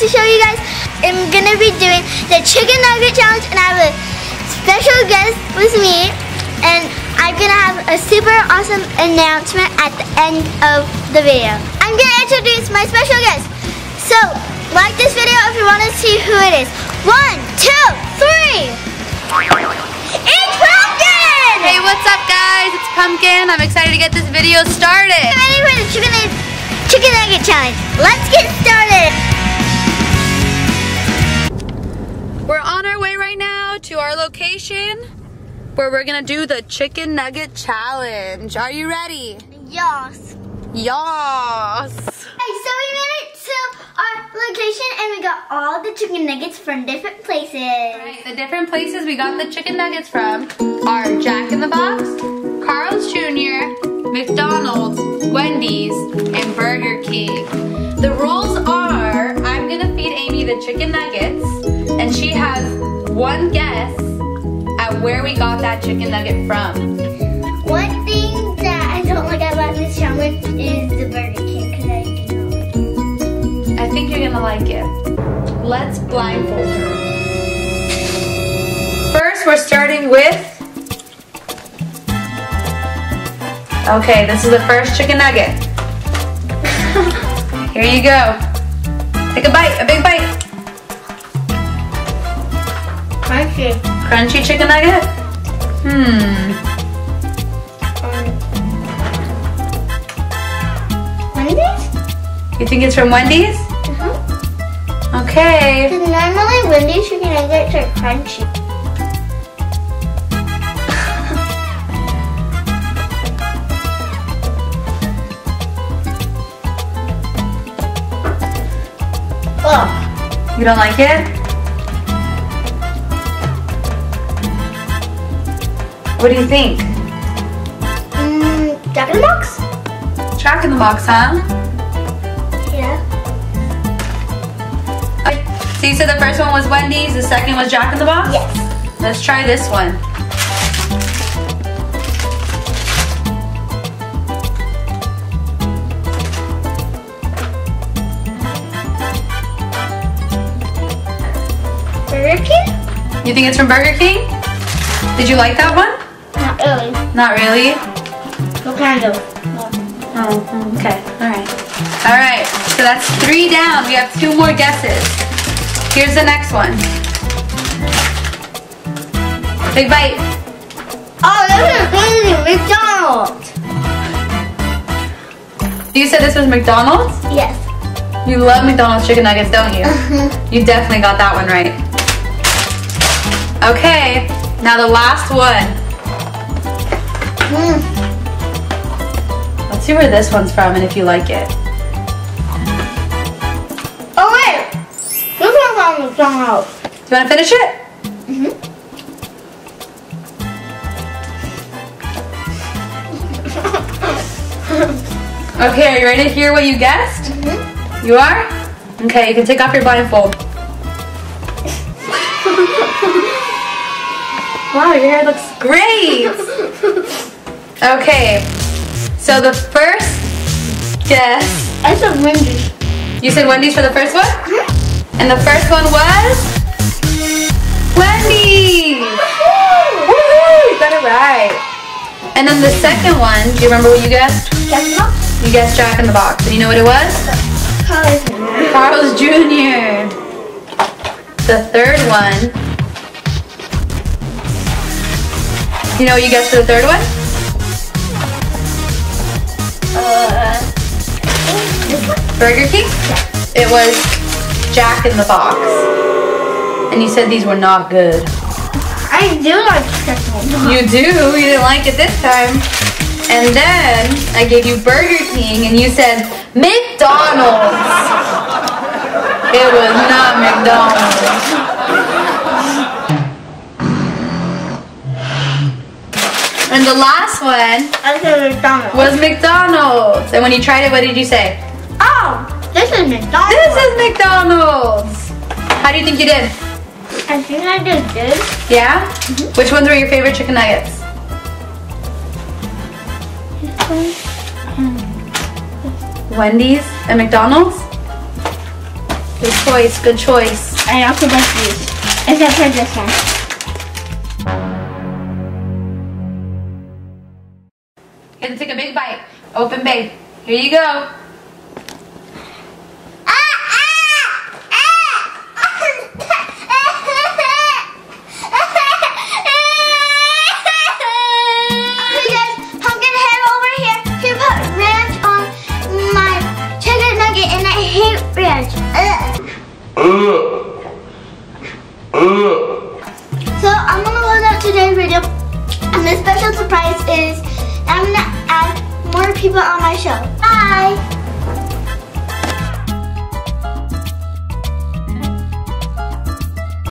to show you guys. I'm gonna be doing the chicken nugget challenge, and I have a special guest with me, and I'm gonna have a super awesome announcement at the end of the video. I'm gonna introduce my special guest. So, like this video if you want to see who it is. 1, 2, 3. It's Pumpkin! Hey, what's up guys? It's Pumpkin. I'm excited to get this video started. Get ready for the chicken nugget challenge. Let's get started. We're on our way right now to our location where we're gonna do the chicken nugget challenge. Are you ready? Yes. Yes. Okay, so we made it to our location and we got all the chicken nuggets from different places. Right, the different places we got the chicken nuggets from are Jack in the Box, Carl's Jr., McDonald's, Wendy's, and Burger King. The rules are I'm gonna feed Amy the chicken nuggets and she has one guess at where we got that chicken nugget from. One thing that I don't like about this challenge is the Burger King, because I do not like it. I think you're gonna like it. Let's blindfold her. First, we're starting with... Okay, this is the first chicken nugget. Here you go. Take a bite, a big bite. Crunchy. Crunchy chicken nugget? Wendy's? You think it's from Wendy's? Okay. Because normally Wendy's chicken nuggets are crunchy. Oh. You don't like it? What do you think? Jack in the Box? Jack in the Box, huh? Yeah. So you said the first one was Wendy's, the second was Jack in the Box? Yes. Let's try this one. Burger King? You think it's from Burger King? Did you like that one? Not really. Not really? What kind of? Oh, okay. Alright. Alright, so that's 3 down. We have 2 more guesses. Here's the next one. Big bite. Oh, this is crazy. McDonald's. You said this was McDonald's? Yes. You love McDonald's chicken nuggets, don't you? You definitely got that one right. Okay, now the last one. Let's see where this one's from and if you like it. Oh wait, this one's on McDonald's. Do you want to finish it? Okay, are you ready to hear what you guessed? You are? Okay, you can take off your blindfold. Wow, your hair looks great! Okay, so the first guess... I said Wendy's. You said Wendy's for the first one? And the first one was... Wendy's! Woohoo! You got it right. And then the second one, do you remember what you guessed? Jack in the Box? You guessed Jack in the Box. And you know what it was? Carl's Jr. The third one. You know what you guessed for the third one? This one? Burger King? It was Jack in the Box. And you said these were not good. I do like chicken. You do? You didn't like it this time. And then I gave you Burger King and you said McDonald's. It was not McDonald's. And the last one I said McDonald's. was McDonald's. And when you tried it, what did you say? Oh, this is McDonald's. This is McDonald's. How do you think you did? I think I did good. Yeah? Which ones were your favorite chicken nuggets? Wendy's and McDonald's? Good choice, good choice. I also like these, except for this one. You have to take a big bite. Open big. Here you go. So I'm gonna close out today's video, and the special surprise is I'm gonna add more people on my show. Bye!